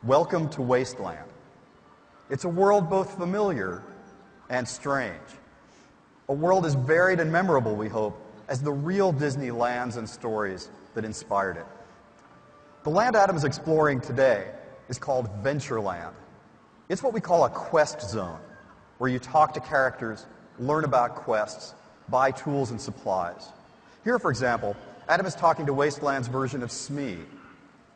Welcome to Wasteland. It's a world both familiar and strange. A world as varied and memorable, we hope, as the real Disney lands and stories that inspired it. The land Adam is exploring today is called Ventureland. It's what we call a quest zone, where you talk to characters, learn about quests, buy tools and supplies. Here, for example, Adam is talking to Wasteland's version of Smee,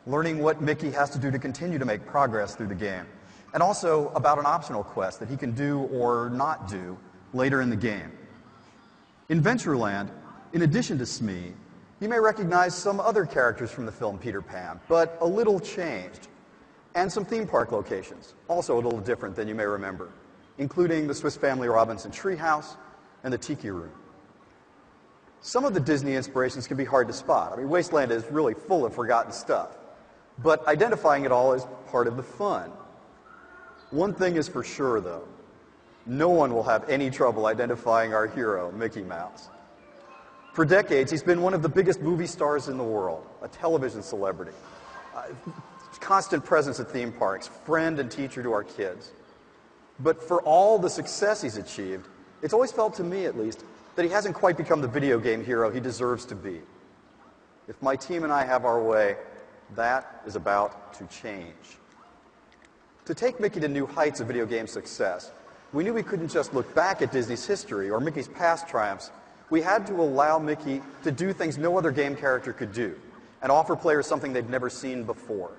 learning what Mickey has to do to continue to make progress through the game, and also about an optional quest that he can do or not do later in the game. In Ventureland, in addition to Smee, you may recognize some other characters from the film Peter Pan, but a little changed, and some theme park locations, also a little different than you may remember, including the Swiss Family Robinson Treehouse and the Tiki Room. Some of the Disney inspirations can be hard to spot. I mean, Wasteland is really full of forgotten stuff, but identifying it all is part of the fun. One thing is for sure, though. No one will have any trouble identifying our hero, Mickey Mouse. For decades, he's been one of the biggest movie stars in the world, a television celebrity, constant presence at theme parks, friend and teacher to our kids. But for all the success he's achieved, it's always felt to me, at least, that he hasn't quite become the video game hero he deserves to be. If my team and I have our way, that is about to change. To take Mickey to new heights of video game success, we knew we couldn't just look back at Disney's history or Mickey's past triumphs. We had to allow Mickey to do things no other game character could do and offer players something they'd never seen before.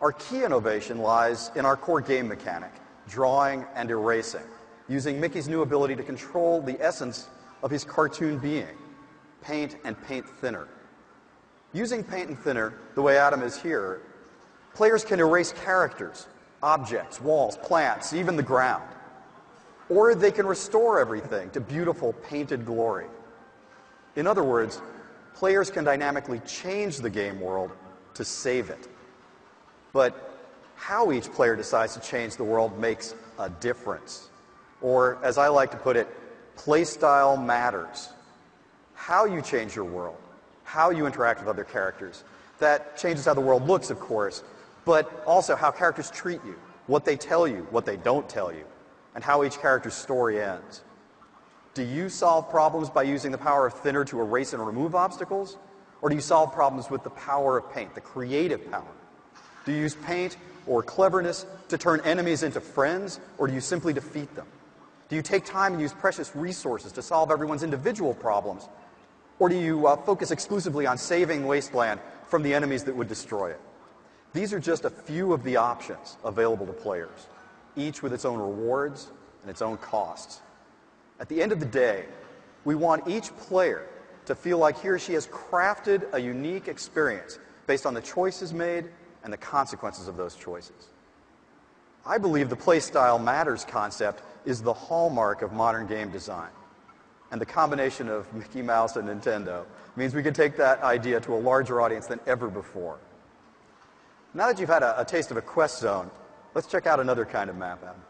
Our key innovation lies in our core game mechanic, drawing and erasing, using Mickey's new ability to control the essence of his cartoon being, paint and paint thinner. Using paint and thinner, the way Adam is here, players can erase characters, objects, walls, plants, even the ground. Or they can restore everything to beautiful painted glory. In other words, players can dynamically change the game world to save it. But how each player decides to change the world makes a difference. Or, as I like to put it, playstyle matters. How you change your world, how you interact with other characters. That changes how the world looks, of course, but also how characters treat you, what they tell you, what they don't tell you, and how each character's story ends. Do you solve problems by using the power of thinner to erase and remove obstacles? Or do you solve problems with the power of paint, the creative power? Do you use paint or cleverness to turn enemies into friends, or do you simply defeat them? Do you take time and use precious resources to solve everyone's individual problems? Or do you focus exclusively on saving Wasteland from the enemies that would destroy it? These are just a few of the options available to players, each with its own rewards and its own costs. At the end of the day, we want each player to feel like he or she has crafted a unique experience based on the choices made and the consequences of those choices. I believe the playstyle matters concept is the hallmark of modern game design. And the combination of Mickey Mouse and Nintendo means we can take that idea to a larger audience than ever before. Now that you've had a taste of a quest zone, let's check out another kind of map, Adam.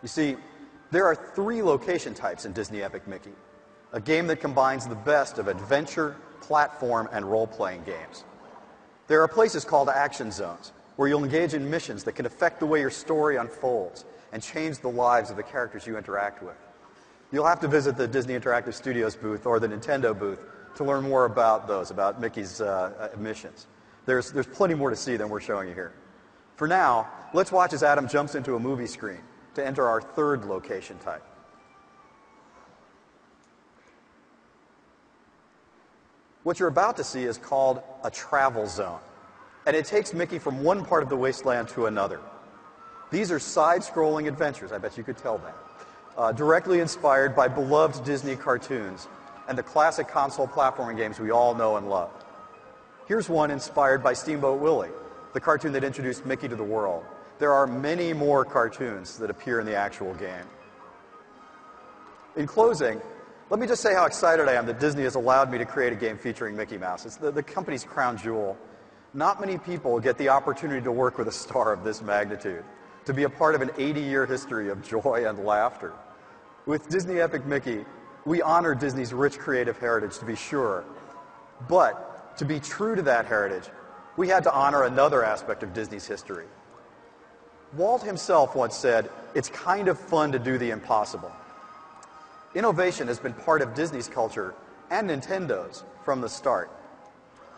You see, there are 3 location types in Disney Epic Mickey, a game that combines the best of adventure, platform, and role-playing games. There are places called action zones, where you'll engage in missions that can affect the way your story unfolds and change the lives of the characters you interact with. You'll have to visit the Disney Interactive Studios booth or the Nintendo booth to learn more about those, about Mickey's missions. There's plenty more to see than we're showing you here. For now, let's watch as Adam jumps into a movie screen to enter our 3rd location type. What you're about to see is called a travel zone, and it takes Mickey from one part of the wasteland to another. These are side-scrolling adventures, I bet you could tell that, directly inspired by beloved Disney cartoons and the classic console platforming games we all know and love. Here's one inspired by Steamboat Willie, the cartoon that introduced Mickey to the world. There are many more cartoons that appear in the actual game. In closing, let me just say how excited I am that Disney has allowed me to create a game featuring Mickey Mouse. It's the company's crown jewel. Not many people get the opportunity to work with a star of this magnitude, to be a part of an 80-year history of joy and laughter. With Disney Epic Mickey, we honor Disney's rich creative heritage, to be sure, but to be true to that heritage, we had to honor another aspect of Disney's history. Walt himself once said, "It's kind of fun to do the impossible." Innovation has been part of Disney's culture and Nintendo's from the start.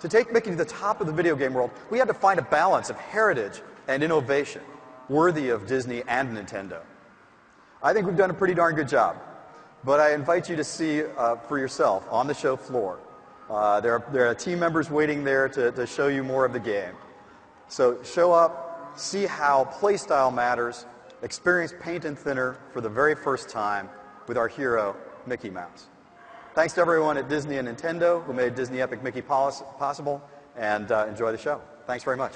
To take Mickey to the top of the video game world, we had to find a balance of heritage and innovation worthy of Disney and Nintendo. I think we've done a pretty darn good job, but I invite you to see for yourself on the show floor. There are team members waiting there to show you more of the game. So show up, see how playstyle matters, experience paint and thinner for the very first time with our hero, Mickey Mouse. Thanks to everyone at Disney and Nintendo who made Disney Epic Mickey possible, and enjoy the show. Thanks very much.